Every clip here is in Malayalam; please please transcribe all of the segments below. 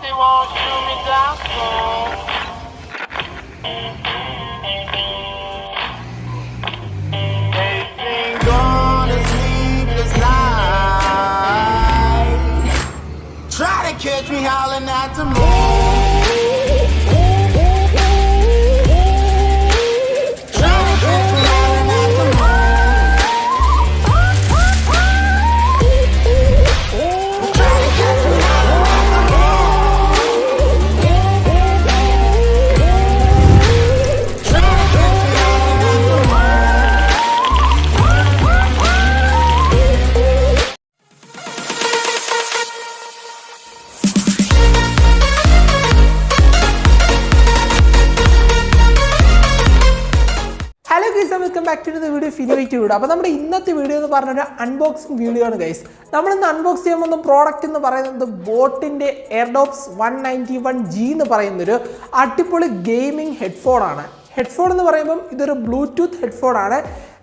they won't shoot me down soon. They've been gone a sleepless night, try to catch me howling at the moon. Welcome back to the video ഫിനിവേറ്റ് വീഡിയോ. അപ്പോൾ നമ്മുടെ ഇന്നത്തെ വീഡിയോ എന്ന് പറഞ്ഞൊരു അൺബോക്സിങ് വീഡിയോ ആണ് ഗൈസ്. നമ്മളിന്ന് അൺബോക്സ് ചെയ്യുമ്പോൾ പ്രോഡക്റ്റ് എന്ന് പറയുന്നത് ബോട്ടിൻ്റെ എയർഡോപ്സ് 191G എന്ന് പറയുന്നൊരു അടിപൊളി ഗെയിമിംഗ് ഹെഡ്ഫോണാണ്. ഹെഡ്ഫോൺ എന്ന് പറയുമ്പം ഇതൊരു ബ്ലൂടൂത്ത് ഹെഡ്ഫോണാണ്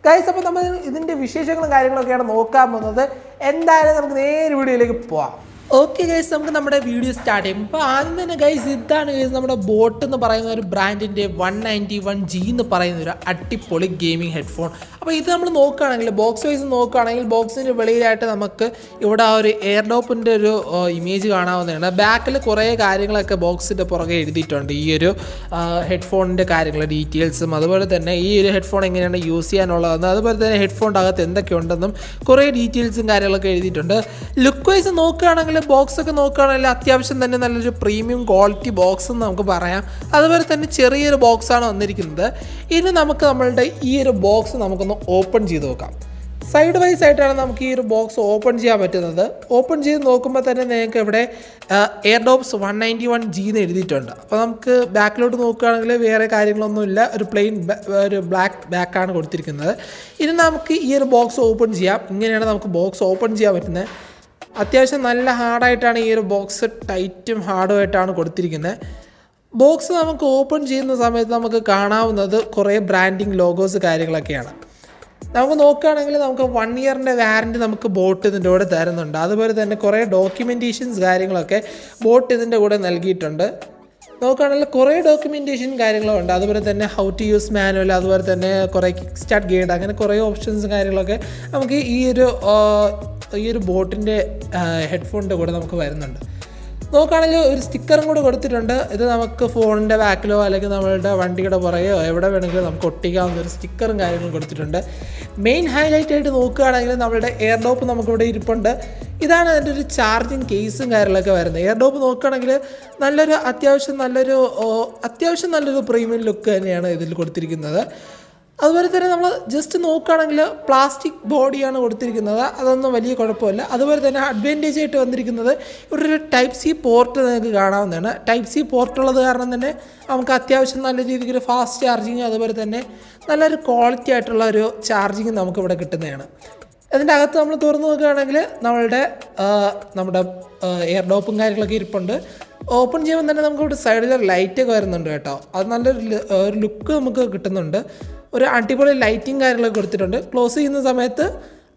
ഗൈസ്. അപ്പോൾ നമ്മൾ ഇതിൻ്റെ വിശേഷങ്ങളും കാര്യങ്ങളൊക്കെയാണ് നോക്കാൻ പോകുന്നത്. എന്തായാലും നമുക്ക് നേരെ വീഡിയോയിലേക്ക് പോവാം. ഓക്കെ ഗൈസ്, നമുക്ക് നമ്മുടെ വീഡിയോ സ്റ്റാർട്ട് ചെയ്യും. അപ്പോൾ ആദ്യം തന്നെ ഗൈസ് ഇതാണ് ഗൈസ് നമ്മുടെ ബോട്ട് എന്ന് പറയുന്ന ഒരു ബ്രാൻഡിൻ്റെ 191G എന്ന് പറയുന്ന ഒരു അടിപൊളി ഗെയിമിംഗ് ഹെഡ്ഫോൺ. അപ്പോൾ ഇത് നമ്മൾ നോക്കുകയാണെങ്കിൽ ബോക്സ് വൈസ് നോക്കുകയാണെങ്കിൽ ബോക്സിൻ്റെ വെളിയിലായിട്ട് നമുക്ക് ഇവിടെ ആ ഒരു എയർഡോപ്പിൻ്റെ ഒരു ഇമേജ് കാണാവുന്നതാണ്. ബാക്കിൽ കുറേ കാര്യങ്ങളൊക്കെ ബോക്സിൻ്റെ പുറകെ എഴുതിയിട്ടുണ്ട്, ഈ ഒരു ഹെഡ്ഫോണിൻ്റെ കാര്യങ്ങൾ ഡീറ്റെയിൽസും, അതുപോലെ തന്നെ ഈ ഒരു ഹെഡ്ഫോൺ എങ്ങനെയാണ് യൂസ് ചെയ്യാനുള്ളതെന്നും, അതുപോലെ തന്നെ ഹെഡ്ഫോണിൻ്റെ അകത്ത് എന്തൊക്കെയുണ്ടെന്നും കുറേ ഡീറ്റെയിൽസും കാര്യങ്ങളൊക്കെ എഴുതിയിട്ടുണ്ട്. ലുക്ക് വൈസ് നോക്കുകയാണെങ്കിൽ ബോക്സ് ഒക്കെ നോക്കുകയാണെങ്കിൽ അത്യാവശ്യം തന്നെ നല്ലൊരു പ്രീമിയം ക്വാളിറ്റി ബോക്സ് എന്ന് നമുക്ക് പറയാം. അതുപോലെ തന്നെ ചെറിയൊരു ബോക്സാണ് വന്നിരിക്കുന്നത്. ഇനി നമുക്ക് നമ്മളുടെ ഈ ഒരു ബോക്സ് നമുക്കൊന്ന് ഓപ്പൺ ചെയ്ത് നോക്കാം. സൈഡ് വൈസ് ആയിട്ടാണ് നമുക്ക് ഈ ഒരു ബോക്സ് ഓപ്പൺ ചെയ്യാൻ പറ്റുന്നത്. ഓപ്പൺ ചെയ്ത് നോക്കുമ്പോൾ തന്നെ നിങ്ങൾക്ക് ഇവിടെ എയർഡോപ്സ് 191G എന്ന് എഴുതിയിട്ടുണ്ട്. അപ്പോൾ നമുക്ക് ബാക്കിലോട്ട് നോക്കുകയാണെങ്കിൽ വേറെ കാര്യങ്ങളൊന്നുമില്ല, ഒരു പ്ലെയിൻ ഒരു ബ്ലാക്ക് ബാക്കാണ് കൊടുത്തിരിക്കുന്നത്. ഇനി നമുക്ക് ഈ ഒരു ബോക്സ് ഓപ്പൺ ചെയ്യാം. ഇങ്ങനെയാണ് നമുക്ക് ബോക്സ് ഓപ്പൺ ചെയ്യാൻ പറ്റുന്നത്. അത്യാവശ്യം നല്ല ഹാർഡായിട്ടാണ് ഈ ഒരു ബോക്സ്, ടൈറ്റും ഹാർഡുമായിട്ടാണ് കൊടുത്തിരിക്കുന്നത്. ബോക്സ് നമുക്ക് ഓപ്പൺ ചെയ്യുന്ന സമയത്ത് നമുക്ക് കാണാവുന്നത് കുറേ ബ്രാൻഡിങ് ലോഗോസ് കാര്യങ്ങളൊക്കെയാണ്. നമുക്ക് നോക്കുകയാണെങ്കിൽ നമുക്ക് 1 ഇയറിൻ്റെ വാറൻറ്റി നമുക്ക് ബോട്ട് ഇതിൻ്റെ കൂടെ തരുന്നുണ്ട്. അതുപോലെ തന്നെ കുറേ ഡോക്യുമെൻറ്റേഷൻസ് കാര്യങ്ങളൊക്കെ ബോട്ട് ഇതിൻ്റെ കൂടെ നൽകിയിട്ടുണ്ട്. നോക്കുകയാണെങ്കിൽ കുറേ ഡോക്യുമെൻറ്റേഷൻ കാര്യങ്ങളുണ്ട്. അതുപോലെ തന്നെ ഹൗ ടു യൂസ് മാനുവൽ, അതുപോലെ തന്നെ കുറേ കിക്ക് സ്റ്റാർട്ട് ഗൈഡ്, അങ്ങനെ കുറേ ഓപ്ഷൻസും കാര്യങ്ങളൊക്കെ നമുക്ക് ഈ ഒരു ബോട്ടിൻ്റെ ഹെഡ്ഫോണിൻ്റെ കൂടെ നമുക്ക് വരുന്നുണ്ട്. നോക്കുകയാണെങ്കിൽ ഒരു സ്റ്റിക്കറും കൂടെ കൊടുത്തിട്ടുണ്ട്. ഇത് നമുക്ക് ഫോണിൻ്റെ ബാക്കിലോ അല്ലെങ്കിൽ നമ്മളുടെ വണ്ടിയുടെ പുറകെയോ എവിടെ വേണമെങ്കിലും നമുക്ക് ഒട്ടിക്കാവുന്ന ഒരു സ്റ്റിക്കറും കാര്യങ്ങളും കൊടുത്തിട്ടുണ്ട്. മെയിൻ ഹൈലൈറ്റ് ആയിട്ട് നോക്കുകയാണെങ്കിൽ നമ്മളുടെ എയർഡോപ്പ് നമുക്കിവിടെ ഇരിപ്പുണ്ട്. ഇതാണ് അതിൻ്റെ ഒരു ചാർജിങ് കേസും കാര്യങ്ങളൊക്കെ വരുന്നത്. എയർഡോപ്പ് നോക്കുകയാണെങ്കിൽ അത്യാവശ്യം നല്ലൊരു പ്രീമിയം ലുക്ക് തന്നെയാണ് ഇതിൽ കൊടുത്തിരിക്കുന്നത്. അതുപോലെ തന്നെ നമ്മൾ ജസ്റ്റ് നോക്കുകയാണെങ്കിൽ പ്ലാസ്റ്റിക് ബോഡിയാണ് കൊടുത്തിരിക്കുന്നത്, അതൊന്നും വലിയ കുഴപ്പമില്ല. അതുപോലെ തന്നെ അഡ്വാൻറ്റേജ് ആയിട്ട് വന്നിരിക്കുന്നത് ഇവിടെ ഒരു ടൈപ്പ് സി പോർട്ട് നിങ്ങൾക്ക് കാണാവുന്നതാണ്. ടൈപ്പ് സി പോർട്ടുള്ളത് കാരണം തന്നെ നമുക്ക് അത്യാവശ്യം നല്ല രീതിക്ക് ഫാസ്റ്റ് ചാർജിങ്, അതുപോലെ തന്നെ നല്ലൊരു ക്വാളിറ്റി ആയിട്ടുള്ള ഒരു ചാർജിങ് നമുക്കിവിടെ കിട്ടുന്നതാണ്. അതിൻ്റെ അകത്ത് നമ്മൾ തുറന്ന് നോക്കുകയാണെങ്കിൽ നമ്മുടെ എയർഡോപ്പും കാര്യങ്ങളൊക്കെ ഇരിപ്പുണ്ട്. ഓപ്പൺ ചെയ്യുമ്പോൾ തന്നെ നമുക്കിവിടെ സൈഡിൽ ലൈറ്റൊക്കെ വരുന്നുണ്ട് കേട്ടോ. അത് നല്ലൊരു ലുക്ക് നമുക്ക് കിട്ടുന്നുണ്ട്. ഒരു അടിപൊളി ലൈറ്റിങ് കാര്യങ്ങളൊക്കെ കൊടുത്തിട്ടുണ്ട്. ക്ലോസ് ചെയ്യുന്ന സമയത്ത്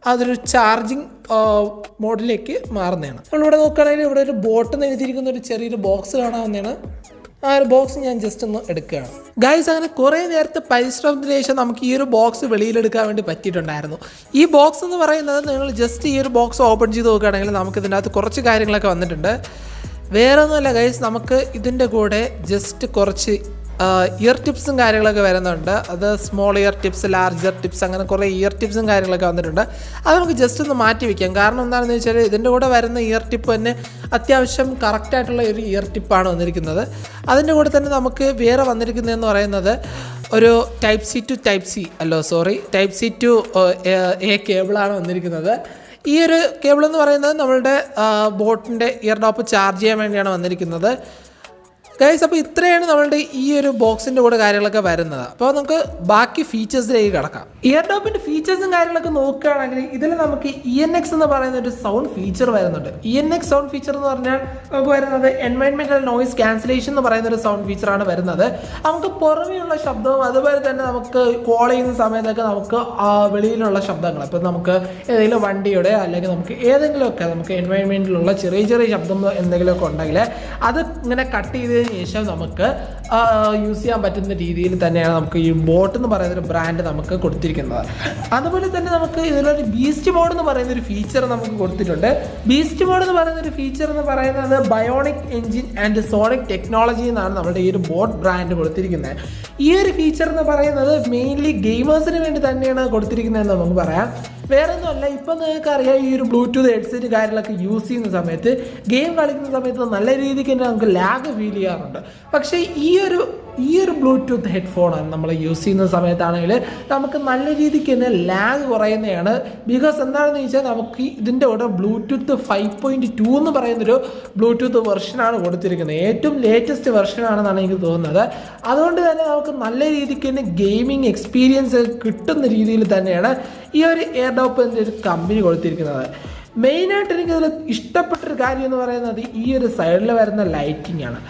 അതൊരു ചാർജിങ് മോഡിലേക്ക് മാറുന്നതാണ്. നമ്മളിവിടെ നോക്കുകയാണെങ്കിൽ ഇവിടെ ഒരു ബോട്ട് എഴുതിയിരിക്കുന്ന ഒരു ചെറിയൊരു ബോക്സ് കാണാവുന്നതാണ്. ആ ഒരു ബോക്സ് ഞാൻ ജസ്റ്റ് ഒന്ന് എടുക്കുകയാണ് ഗൈസ്. അങ്ങനെ കുറേ നേരത്തെ പരിശ്രമത്തിന് ശേഷം നമുക്ക് ഈ ഒരു ബോക്സ് വെളിയിലെടുക്കാൻ വേണ്ടി പറ്റിയിട്ടുണ്ടായിരുന്നു. ഈ ബോക്സ് എന്ന് പറയുന്നത് നിങ്ങൾ ജസ്റ്റ് ഈ ഒരു ബോക്സ് ഓപ്പൺ ചെയ്ത് നോക്കുകയാണെങ്കിൽ നമുക്ക് ഇതിൻ്റെ അകത്ത് കുറച്ച് കാര്യങ്ങളൊക്കെ വന്നിട്ടുണ്ട്. വേറെ ഒന്നുമല്ല ഗൈസ്, നമുക്ക് ഇതിൻ്റെ കൂടെ ജസ്റ്റ് കുറച്ച് ഇയർ ടിപ്സും കാര്യങ്ങളൊക്കെ വരുന്നുണ്ട്. അത് small year tips, large year tips, അങ്ങനെ കുറേ ഇയർ ടിപ്സും കാര്യങ്ങളൊക്കെ വന്നിട്ടുണ്ട്. അത് നമുക്ക് ജസ്റ്റ് ഒന്ന് മാറ്റി വയ്ക്കാം. കാരണം എന്താണെന്ന് വെച്ചാൽ ഇതിൻ്റെ കൂടെ വരുന്ന ഇയർ ടിപ്പ് തന്നെ അത്യാവശ്യം കറക്റ്റായിട്ടുള്ള ഒരു ഇയർ ടിപ്പാണ് വന്നിരിക്കുന്നത്. അതിൻ്റെ കൂടെ തന്നെ നമുക്ക് വേറെ വന്നിരിക്കുന്നതെന്ന് പറയുന്നത് ഒരു ടൈപ്പ് സി ടു എ കേബിളാണ് വന്നിരിക്കുന്നത്. ഈ ഒരു കേബിൾ എന്ന് പറയുന്നത് നമ്മളുടെ ബോട്ടിൻ്റെ ഇയർ ഡോപ്പ് ചാർജ് ചെയ്യാൻ വേണ്ടിയാണ് വന്നിരിക്കുന്നത്. ഗൈസ്, അപ്പോൾ ഇത്രയാണ് നമ്മളുടെ ഈ ഒരു ബോക്സിൻ്റെ കൂടെ കാര്യങ്ങളൊക്കെ വരുന്നത്. അപ്പോൾ നമുക്ക് ബാക്കി ഫീച്ചേഴ്സിലേക്ക് കിടക്കാം. ഇയർഡോപ്പിൻ്റെ ഫീച്ചേഴ്സും കാര്യങ്ങളൊക്കെ നോക്കുകയാണെങ്കിൽ ഇതിൽ നമുക്ക് ENX എന്ന് പറയുന്ന ഒരു സൗണ്ട് ഫീച്ചർ വരുന്നുണ്ട്. ENX സൗണ്ട് ഫീച്ചർ എന്ന് പറഞ്ഞാൽ നമുക്ക് വരുന്നത് എൻവയൺമെൻറ്റൽ നോയിസ് ക്യാൻസലേഷൻ എന്ന് പറയുന്ന ഒരു സൗണ്ട് ഫീച്ചറാണ് വരുന്നത്. നമുക്ക് പുറമെയുള്ള ശബ്ദവും അതുപോലെ തന്നെ നമുക്ക് കോൾ ചെയ്യുന്ന സമയത്തൊക്കെ നമുക്ക് വെളിയിലുള്ള ശബ്ദങ്ങൾ, ഇപ്പോൾ നമുക്ക് ഏതെങ്കിലും വണ്ടിയുടെ അല്ലെങ്കിൽ നമുക്ക് ഏതെങ്കിലുമൊക്കെ നമുക്ക് എൻവയൺമെൻറ്റിലുള്ള ചെറിയ ചെറിയ ശബ്ദം എന്തെങ്കിലുമൊക്കെ ഉണ്ടെങ്കിൽ അത് ഇങ്ങനെ കട്ട് ചെയ്ത് ശേഷം നമുക്ക് യൂസ് ചെയ്യാൻ പറ്റുന്ന രീതിയിൽ തന്നെയാണ് നമുക്ക് ഈ ബോട്ട് എന്ന് പറയുന്ന ഒരു ബ്രാൻഡ് നമുക്ക് കൊടുത്തിരിക്കുന്നത്. അതുപോലെ തന്നെ നമുക്ക് ഇതിലൊരു ബീസ്റ്റ് മോഡ് എന്ന് പറയുന്ന ഒരു ഫീച്ചർ നമുക്ക് കൊടുത്തിട്ടുണ്ട്. ബീസ്റ്റ് മോഡ് എന്ന് പറയുന്ന ഒരു ഫീച്ചർ എന്ന് പറയുന്നത് bionic engine and sonic technology എന്നാണ് നമ്മുടെ ഈ ഒരു ബോട്ട് ബ്രാൻഡ് കൊടുത്തിരിക്കുന്നത്. ഈ ഒരു ഫീച്ചർ എന്ന് പറയുന്നത് മെയിൻലി ഗെയിമേഴ്സിന് വേണ്ടി തന്നെയാണ് കൊടുത്തിരിക്കുന്നതെന്ന് നമുക്ക് പറയാം. വേറെ ഒന്നുമല്ല, ഇപ്പം നിങ്ങൾക്ക് അറിയാം ഈ ഒരു ബ്ലൂടൂത്ത് ഹെഡ്സെറ്റ് കാര്യങ്ങളൊക്കെ യൂസ് ചെയ്യുന്ന സമയത്ത് ഗെയിം കളിക്കുന്ന സമയത്ത് നല്ല രീതിക്ക് തന്നെ നമുക്ക് ലാഗ് ഫീൽ ചെയ്യാറുണ്ട്. പക്ഷേ ഈ ഒരു ബ്ലൂടൂത്ത് ഹെഡ്ഫോണാണ് നമ്മൾ യൂസ് ചെയ്യുന്ന സമയത്താണെങ്കിൽ നമുക്ക് നല്ല രീതിക്ക് തന്നെ ലാഗ് കുറയുന്നതാണ്. ബിക്കോസ് എന്താണെന്ന് ചോദിച്ചാൽ നമുക്ക് ഇതിൻ്റെ കൂടെ ബ്ലൂടൂത്ത് 5.2 എന്ന് പറയുന്നൊരു ബ്ലൂടൂത്ത് വെർഷനാണ് കൊടുത്തിരിക്കുന്നത്. ഏറ്റവും ലേറ്റസ്റ്റ് വെർഷനാണെന്നാണ് എനിക്ക് തോന്നുന്നത്. അതുകൊണ്ട് തന്നെ നമുക്ക് നല്ല രീതിക്ക് തന്നെ ഗെയിമിംഗ് എക്സ്പീരിയൻസ് കിട്ടുന്ന രീതിയിൽ തന്നെയാണ് ഈ ഒരു എയർഡോപ്പിൻ്റെ ഒരു കമ്പനി കൊടുത്തിരിക്കുന്നത്. മെയിനായിട്ട് എനിക്കതിൽ ഇഷ്ടപ്പെട്ടൊരു കാര്യം എന്ന് പറയുന്നത് ഈ ഒരു സൈഡിൽ വരുന്ന ലൈറ്റിംഗ് ആണ്.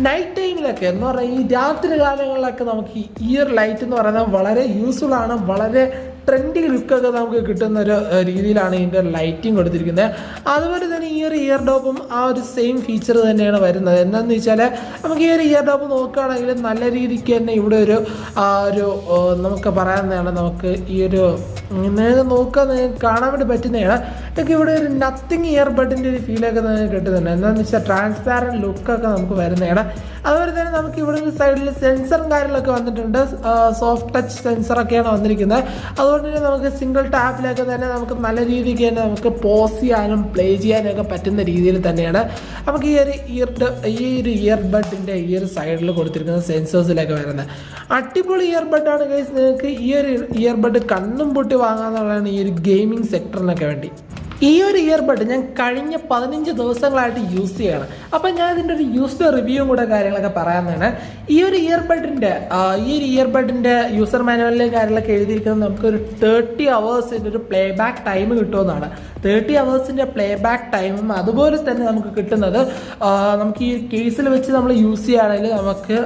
നൈറ്റ് ടൈമിലൊക്കെ എന്ന് പറഞ്ഞാൽ ഈ രാത്രി കാലങ്ങളിലൊക്കെ നമുക്ക് ഈ ഒരു ലൈറ്റ് എന്ന് പറയുന്നത് വളരെ യൂസ്ഫുൾ ആണ്. വളരെ ട്രെൻഡി ലുക്കൊക്കെ നമുക്ക് കിട്ടുന്ന ഒരു രീതിയിലാണ് ഇതിൻ്റെ ലൈറ്റിംഗ് കൊടുത്തിരിക്കുന്നത്. അതുപോലെ തന്നെ ഈ ഒരു ഇയർഡോപ്പും ആ ഒരു സെയിം ഫീച്ചർ തന്നെയാണ് വരുന്നത്. എന്താണെന്ന് വെച്ചാൽ നമുക്ക് ഈ ഒരു ഇയർഡോപ്പ് നോക്കുകയാണെങ്കിൽ നല്ല രീതിക്ക് തന്നെ ഇവിടെ ഒരു നമുക്ക് പറയാവുന്നതാണ്. നമുക്ക് ഈ ഒരു നോക്കാൻ കാണാൻ വേണ്ടി പറ്റുന്നതാണ്. നമുക്ക് ഇവിടെ ഒരു നത്തിങ് ഇയർബഡിൻ്റെ ഒരു ഫീലൊക്കെ നമുക്ക് കിട്ടുന്നുണ്ട്. എന്താണെന്ന് വെച്ചാൽ ട്രാൻസ്പാരൻറ്റ് ലുക്കൊക്കെ നമുക്ക് വരുന്നതാണ്. അതുപോലെ തന്നെ നമുക്ക് ഇവിടെ ഒരു സൈഡിൽ സെൻസറും കാര്യങ്ങളൊക്കെ വന്നിട്ടുണ്ട്. സോഫ്റ്റ് ടച്ച് സെൻസറൊക്കെയാണ് വന്നിരിക്കുന്നത്. അതുകൊണ്ട് തന്നെ നമുക്ക് സിംഗിൾ ടാപ്പിലൊക്കെ തന്നെ നമുക്ക് നല്ല രീതിക്ക് തന്നെ നമുക്ക് പോസ് ചെയ്യാനും പ്ലേ ചെയ്യാനും ഒക്കെ പറ്റുന്ന രീതിയിൽ തന്നെയാണ് നമുക്ക് ഈ ഒരു ഇയർബഡിൻ്റെ ഈ ഒരു സൈഡിൽ കൊടുത്തിരിക്കുന്ന സെൻസേഴ്സിലൊക്കെ വരുന്നത്. അടിപൊളി ഇയർബഡാണ് ഗൈസ്. നിങ്ങൾക്ക് ഈ ഒരു ഇയർബഡ് കണ്ണും പൊട്ടി വാങ്ങാന്നുള്ളതാണ് ഈ ഒരു ഗെയിമിംഗ് സെക്ടറിനൊക്കെ വേണ്ടി. ഈ ഒരു ഇയർബഡ് ഞാൻ കഴിഞ്ഞ 15 ദിവസങ്ങളായിട്ട് യൂസ് ചെയ്യണം. അപ്പം ഞാൻ ഇതിൻ്റെ ഒരു യൂസ്ഡ് റിവ്യൂവും കൂടെ കാര്യങ്ങളൊക്കെ പറയാവുന്നതാണ്. ഈ ഒരു ഇയർബഡിൻ്റെ യൂസർ മാനുവലിലെ കാര്യങ്ങളൊക്കെ എഴുതിയിരിക്കുന്നത് നമുക്കൊരു 30 hours ഒരു പ്ലേ ബാക്ക് ടൈം കിട്ടുമെന്നാണ്. 30 hours പ്ലേ ബാക്ക് ടൈമും അതുപോലെ തന്നെ നമുക്ക് കിട്ടുന്നത് നമുക്ക് ഈ കേസിൽ വെച്ച് നമ്മൾ യൂസ് ചെയ്യുകയാണെങ്കിൽ നമുക്ക്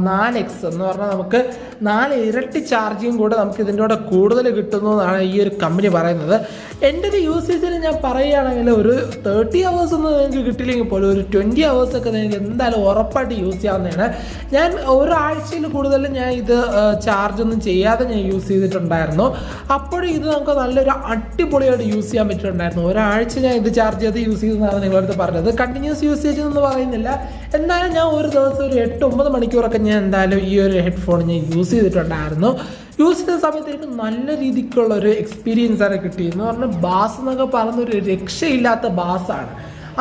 4x എന്ന് പറഞ്ഞാൽ നമുക്ക് 4 ഇരട്ടി ചാർജിങ് കൂടെ നമുക്ക് ഇതിൻ്റെ കൂടെ കൂടുതൽ കിട്ടുന്നു എന്നാണ് ഈ ഒരു കമ്പനി പറയുന്നത്. എൻ്റെ ഒരു യൂസേജിൽ ഞാൻ പറയുകയാണെങ്കിൽ ഒരു 30 hours ഒന്നും നിങ്ങൾക്ക് കിട്ടില്ലെങ്കിൽ പോലും ഒരു 20 hours ഒക്കെ നിങ്ങൾക്ക് എന്തായാലും ഉറപ്പായിട്ട് യൂസ് ചെയ്യാവുന്നതാണ്. ഞാൻ ഒരാഴ്ചയിൽ കൂടുതൽ ഞാൻ ഇത് ചാർജ് ഒന്നും ചെയ്യാതെ ഞാൻ യൂസ് ചെയ്തിട്ടുണ്ടായിരുന്നു. അപ്പോഴും ഇത് നമുക്ക് നല്ലൊരു അടിപൊളിയായിട്ട് യൂസ് ചെയ്യാൻ പറ്റിയിട്ടുണ്ടായിരുന്നു. ഒരാഴ്ച ഞാൻ ഇത് ചാർജ് ചെയ്ത് യൂസ് ചെയ്തെന്നാണ് നിങ്ങളടുത്ത് പറഞ്ഞത്. കണ്ടിന്യൂസ് യൂസേജ് എന്ന് പറയുന്നില്ല, എന്നാലും ഞാൻ ഒരു ദിവസം ഒരു 8-9 മണിക്കൂറൊക്കെ ഞാൻ എന്തായാലും ഈ ഒരു ഹെഡ്ഫോൺ ഞാൻ യൂസ് ചെയ്തിട്ടുണ്ടായിരുന്നു. യൂസ് ചെയ്ത സമയത്ത് എനിക്ക് നല്ല രീതിക്കുള്ള ഒരു എക്സ്പീരിയൻസ് ആണ് കിട്ടിയെന്ന് പറഞ്ഞാൽ ബാസ് എന്നൊക്കെ പറഞ്ഞൊരു രക്ഷയില്ലാത്ത ബാസാണ്.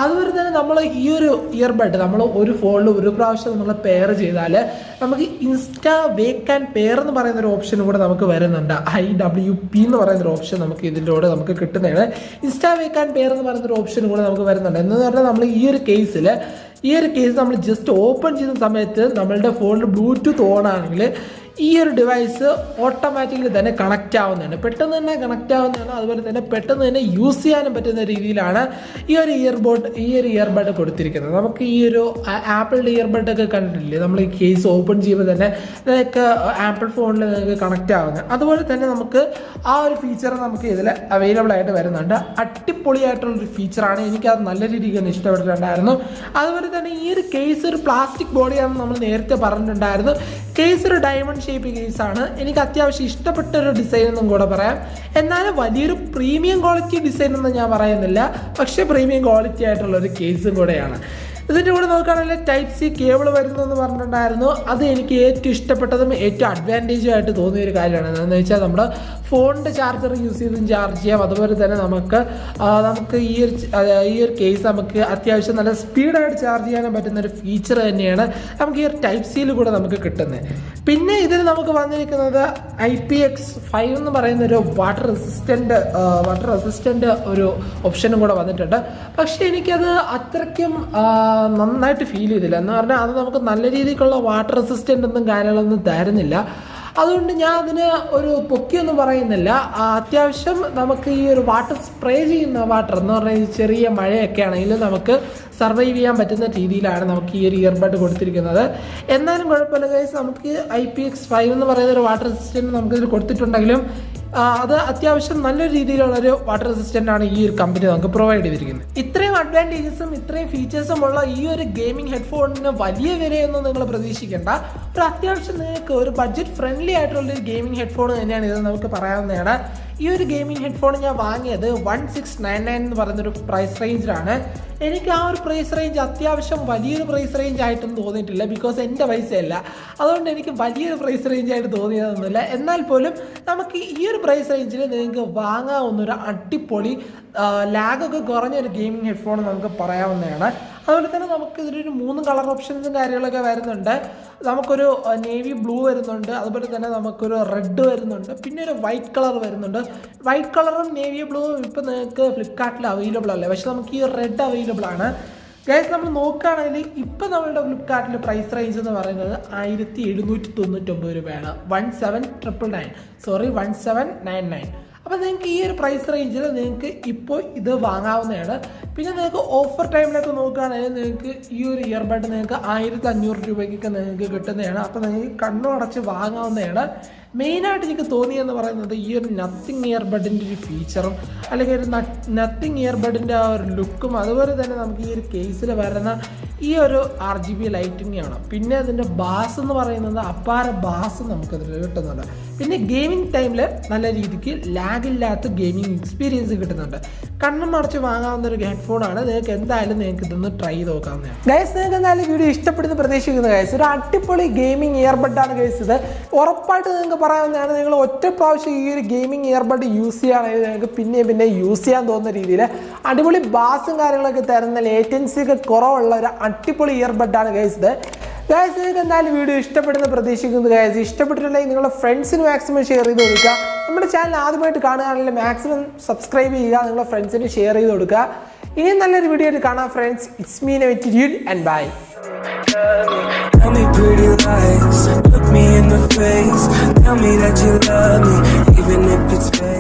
അതുപോലെ തന്നെ നമ്മൾ ഈ ഒരു ഇയർബഡ് നമ്മൾ ഒരു ഫോണിൽ ഒരു പ്രാവശ്യം നമ്മൾ പെയർ ചെയ്താൽ നമുക്ക് ഇൻസ്റ്റാ വേക്ക് ആൻഡ് പെയർ എന്ന് പറയുന്ന ഒരു ഓപ്ഷൻ കൂടെ നമുക്ക് വരുന്നുണ്ട്. IWP എന്ന് പറയുന്ന ഒരു ഓപ്ഷൻ നമുക്ക് ഇതിൻ്റെ കൂടെ നമുക്ക് കിട്ടുന്നതാണ്. ഇൻസ്റ്റാ വേക്ക് ആൻഡ് പെയർ എന്ന് പറയുന്ന ഒരു ഓപ്ഷൻ കൂടെ നമുക്ക് വരുന്നുണ്ട്. എന്ന് പറഞ്ഞാൽ നമ്മൾ ഈ ഒരു കേസ് നമ്മൾ ജസ്റ്റ് ഓപ്പൺ ചെയ്യുന്ന സമയത്ത് നമ്മളുടെ ഫോണിൽ ബ്ലൂടൂത്ത് ഓൺ ആണെങ്കിൽ ഈ ഒരു ഡിവൈസ് ഓട്ടോമാറ്റിക്കലി തന്നെ കണക്റ്റ് ആവുന്നതാണ്. പെട്ടെന്ന് തന്നെ കണക്റ്റ് ആവുന്നതാണ്. അതുപോലെ തന്നെ പെട്ടെന്ന് തന്നെ യൂസ് ചെയ്യാനും പറ്റുന്ന രീതിയിലാണ് ഈ ഒരു ഇയർബഡ് കൊടുത്തിരിക്കുന്നത്. നമുക്ക് ഈ ഒരു ആപ്പിളിൻ്റെ ഇയർബഡൊക്കെ കണ്ടിട്ടില്ലേ, നമ്മൾ ഈ കേസ് ഓപ്പൺ ചെയ്യുമ്പോൾ തന്നെ നിങ്ങൾക്ക് ആപ്പിൾ ഫോണിൽ നിങ്ങൾക്ക് കണക്റ്റ് ആവുന്നത്. അതുപോലെ തന്നെ നമുക്ക് ആ ഒരു ഫീച്ചർ നമുക്ക് ഇതിൽ അവൈലബിൾ ആയിട്ട് വരുന്നുണ്ട്. അടിപൊളിയായിട്ടുള്ളൊരു ഫീച്ചറാണ്. എനിക്കത് നല്ല രീതിക്ക് തന്നെ ഇഷ്ടപ്പെട്ടിട്ടുണ്ടായിരുന്നു. അതുപോലെ തന്നെ ഈ ഒരു കേസ് ഒരു പ്ലാസ്റ്റിക് ബോഡിയാണെന്ന് നമ്മൾ നേരത്തെ പറഞ്ഞിട്ടുണ്ടായിരുന്നു. കേസ് ഒരു ഡയമണ്ട് ഷേപ്പ് കേസാണ്. എനിക്ക് അത്യാവശ്യം ഇഷ്ടപ്പെട്ട ഒരു ഡിസൈൻ എന്നും കൂടെ പറയാം. എന്നാലും വലിയൊരു പ്രീമിയം ക്വാളിറ്റി ഡിസൈൻ ഒന്നും ഞാൻ പറയുന്നില്ല, പക്ഷേ പ്രീമിയം ക്വാളിറ്റി ആയിട്ടുള്ള ഒരു കേസും കൂടെയാണ്. ഇതിൻ്റെ കൂടെ നോക്കുകയാണെങ്കിൽ Type-C കേബിൾ വരുന്നു എന്ന് പറഞ്ഞിട്ടുണ്ടായിരുന്നു. അത് എനിക്ക് ഏറ്റവും ഇഷ്ടപ്പെട്ടതും ഏറ്റവും അഡ്വാൻറ്റേജും ആയിട്ട് തോന്നിയ ഒരു കാര്യമാണ്. എന്താണെന്ന് വെച്ചാൽ നമ്മുടെ ഫോണിൻ്റെ ചാർജർ യൂസ് ചെയ്തും ചാർജ് ചെയ്യാം. അതുപോലെ തന്നെ നമുക്ക് ഈ ഒരു കേസ് നമുക്ക് അത്യാവശ്യം നല്ല സ്പീഡായിട്ട് ചാർജ് ചെയ്യാനും പറ്റുന്ന ഒരു ഫീച്ചർ തന്നെയാണ് നമുക്ക് ഈ ഒരു Type-Cയിൽ കൂടെ നമുക്ക് കിട്ടുന്നത്. പിന്നെ ഇതിൽ നമുക്ക് വന്നിരിക്കുന്നത് IPX5 എന്ന് പറയുന്ന ഒരു വാട്ടർ റെസിസ്റ്റൻ്റ് ഒരു ഓപ്ഷനും കൂടെ വന്നിട്ടുണ്ട്. പക്ഷേ എനിക്കത് അത്രയ്ക്കും നന്നായിട്ട് ഫീൽ ചെയ്തില്ല. എന്ന് പറഞ്ഞാൽ അത് നമുക്ക് നല്ല രീതിക്കുള്ള വാട്ടർ റെസിസ്റ്റൻ്റ് ഒന്നും കാര്യങ്ങളൊന്നും തരുന്നില്ല. അതുകൊണ്ട് ഞാൻ അതിന് ഒരു പൊക്കിയൊന്നും പറയുന്നില്ല. അത്യാവശ്യം നമുക്ക് ഈ ഒരു വാട്ടർ സ്പ്രേ ചെയ്യുന്ന വാട്ടർ എന്ന് പറഞ്ഞാൽ ചെറിയ മഴയൊക്കെ ആണെങ്കിൽ നമുക്ക് സർവൈവ് ചെയ്യാൻ പറ്റുന്ന രീതിയിലാണ് നമുക്ക് ഈ ഒരു ഇയർബഡ് കൊടുത്തിരിക്കുന്നത്. എന്നാലും കുഴപ്പമില്ല ഗൈസ്. നമുക്ക് IPX5 എന്ന് പറയുന്ന ഒരു വാട്ടർ റെസിസ്റ്റൻറ്റ് നമുക്കിതിൽ കൊടുത്തിട്ടുണ്ടെങ്കിലും അത് അത്യാവശ്യം നല്ലൊരു രീതിയിലുള്ളൊരു വാട്ടർ റെസിസ്റ്റൻ്റ് ആണ് ഈ ഒരു കമ്പനി നമുക്ക് പ്രൊവൈഡ് ചെയ്തിരിക്കുന്നത്. ഇത്രയും അഡ്വാൻറ്റേജസും ഇത്രയും ഫീച്ചേഴ്സും ഉള്ള ഈ ഒരു ഗെയിമിംഗ് ഹെഡ്ഫോണിന് വലിയ വിലയൊന്നും നിങ്ങൾ പ്രതീക്ഷിക്കേണ്ട. ഒരു അത്യാവശ്യം നിങ്ങൾക്ക് ഒരു ബഡ്ജറ്റ് ഫ്രണ്ട്ലി ആയിട്ടുള്ളൊരു ഗെയിമിംഗ് ഹെഡ്ഫോൺ തന്നെയാണ് ഇത് നമുക്ക് പറയാവുന്നതാണ്. ഈ ഒരു ഗെയിമിംഗ് ഹെഡ്ഫോൺ ഞാൻ വാങ്ങിയത് 1699 എന്ന് പറയുന്നൊരു പ്രൈസ് റേഞ്ചിലാണ്. എനിക്ക് ആ ഒരു പ്രൈസ് റേഞ്ച് അത്യാവശ്യം വലിയൊരു പ്രൈസ് റേഞ്ച് ആയിട്ടൊന്നും തോന്നിയിട്ടില്ല. ബിക്കോസ് എൻ്റെ പൈസയല്ല, അതുകൊണ്ട് എനിക്ക് വലിയൊരു പ്രൈസ് റേഞ്ച് ആയിട്ട് തോന്നിയതൊന്നുമില്ല. എന്നാൽ പോലും നമുക്ക് ഈ ഒരു പ്രൈസ് റേഞ്ചിൽ നിങ്ങൾക്ക് വാങ്ങാവുന്നൊരു അടിപൊളി ലാഗൊക്കെ കുറഞ്ഞൊരു ഗെയിമിംഗ് ഹെഡ്ഫോൺ നമുക്ക് പറയാവുന്നതാണ്. അതുപോലെ തന്നെ നമുക്ക് ഇതിലൊരു 3 കളർ ഓപ്ഷൻസും കാര്യങ്ങളൊക്കെ വരുന്നുണ്ട്. നമുക്കൊരു നേവി ബ്ലൂ വരുന്നുണ്ട്, അതുപോലെ തന്നെ നമുക്കൊരു റെഡ് വരുന്നുണ്ട്, പിന്നെ ഒരു വൈറ്റ് കളർ വരുന്നുണ്ട്. വൈറ്റ് കളറും നേവി ബ്ലൂവും ഇപ്പം നിങ്ങൾക്ക് ഫ്ലിപ്കാർട്ടിൽ അവൈലബിൾ അല്ലേ, പക്ഷെ നമുക്ക് ഈ റെഡ് അവൈലബിൾ ആണ്. ഗൈസ് നമ്മൾ നോക്കുകയാണെങ്കിൽ ഇപ്പം നമ്മളുടെ ഫ്ലിപ്കാർട്ടിൽ പ്രൈസ് റേഞ്ച് എന്ന് പറയുന്നത് 1799 രൂപയാണ്. 1799. അപ്പോൾ നിങ്ങൾക്ക് ഈ ഒരു പ്രൈസ് റേഞ്ചിൽ നിങ്ങൾക്ക് ഇപ്പോൾ ഇത് വാങ്ങാവുന്നതാണ്. പിന്നെ നിങ്ങൾക്ക് ഓഫർ ടൈമിലൊക്കെ നോക്കുകയാണെങ്കിൽ നിങ്ങൾക്ക് ഈ ഒരു ഇയർബഡ് നിങ്ങൾക്ക് 1500 രൂപയ്ക്കൊക്കെ നിങ്ങൾക്ക് കിട്ടുന്നതാണ്. അപ്പോൾ നിങ്ങൾക്ക് കണ്ണു അടച്ച് വാങ്ങാവുന്നതാണ്. മെയിനായിട്ട് എനിക്ക് തോന്നിയെന്ന് പറയുന്നത് ഈ ഒരു നത്തിങ് ഇയർബഡിൻ്റെ ഒരു ഫീച്ചറും അല്ലെങ്കിൽ ഒരു നത്തിങ് ഇയർബഡിൻ്റെ ആ ഒരു ലുക്കും, അതുപോലെ തന്നെ നമുക്ക് ഈ ഒരു കേസിൽ വരുന്ന ഈ ഒരു RGB ലൈറ്റിംഗ് ആണ്. പിന്നെ അതിൻ്റെ ബാസ് എന്ന് പറയുന്നത് അപ്പാര ബാസ് നമുക്കതിൽ കിട്ടുന്നുണ്ട്. പിന്നെ ഗെയിമിംഗ് ടൈമിൽ നല്ല രീതിക്ക് ലാഗില്ലാത്ത ഗെയിമിംഗ് എക്സ്പീരിയൻസ് കിട്ടുന്നുണ്ട്. കണ്ണും അടച്ച് വാങ്ങാവുന്ന ഒരു ഹെഡ്ഫോണാണ്. നിങ്ങൾക്ക് എന്തായാലും നിങ്ങൾക്ക് ഇതൊന്ന് ട്രൈ ചെയ്ത് നോക്കാവുന്നതാണ്. ഗൈസ് നിങ്ങൾക്ക് എന്തായാലും വീഡിയോ ഇഷ്ടപ്പെടുന്ന പ്രതീക്ഷിക്കുന്നത് ഗൈസ് ഒരു അടിപൊളി ഗെയിമിംഗ് ഇയർബഡാണ് ഗൈസ്. ഇത് ഉറപ്പായിട്ട് നിങ്ങൾക്ക് പറയാവുന്നതാണ്. നിങ്ങൾ ഒറ്റ പ്രാവശ്യം ഈ ഒരു ഗെയിമിംഗ് ഇയർബഡ് യൂസ് ചെയ്യുകയാണെങ്കിൽ നിങ്ങൾക്ക് പിന്നെ യൂസ് ചെയ്യാൻ തോന്നുന്ന രീതിയിൽ അടിപൊളി ബാസും കാര്യങ്ങളൊക്കെ തരുന്ന ലേറ്റൻസി ഒക്കെ കുറവുള്ള ഒരു അടിപൊളി ഇയർബഡാണ് ഗൈസ് ഇത്. ഗൈസ് നിങ്ങൾക്ക് എന്തായാലും വീഡിയോ ഇഷ്ടപ്പെടുന്ന പ്രതീക്ഷിക്കുന്നത് ഗൈസ്. ഇഷ്ടപ്പെട്ടിട്ടുണ്ടെങ്കിൽ നിങ്ങളുടെ ഫ്രണ്ട്സിന് മാക്സിമം ഷെയർ ചെയ്ത് കൊടുക്കുക. നമ്മുടെ ചാനൽ ആദ്യമായിട്ട് കാണുകയാണെങ്കിൽ മാക്സിമം സബ്സ്ക്രൈബ് ചെയ്യുക, നിങ്ങളുടെ ഫ്രണ്ട്സിന് ഷെയർ ചെയ്ത് കൊടുക്കുക. ഇനിയും നല്ലൊരു വീഡിയോ ആയിട്ട് കാണാം friends. It's me 𝑘𝙃𝘎𝘎 and bye. Tell me pretty lies, look me in the face, tell me that you love me, even if it's fake.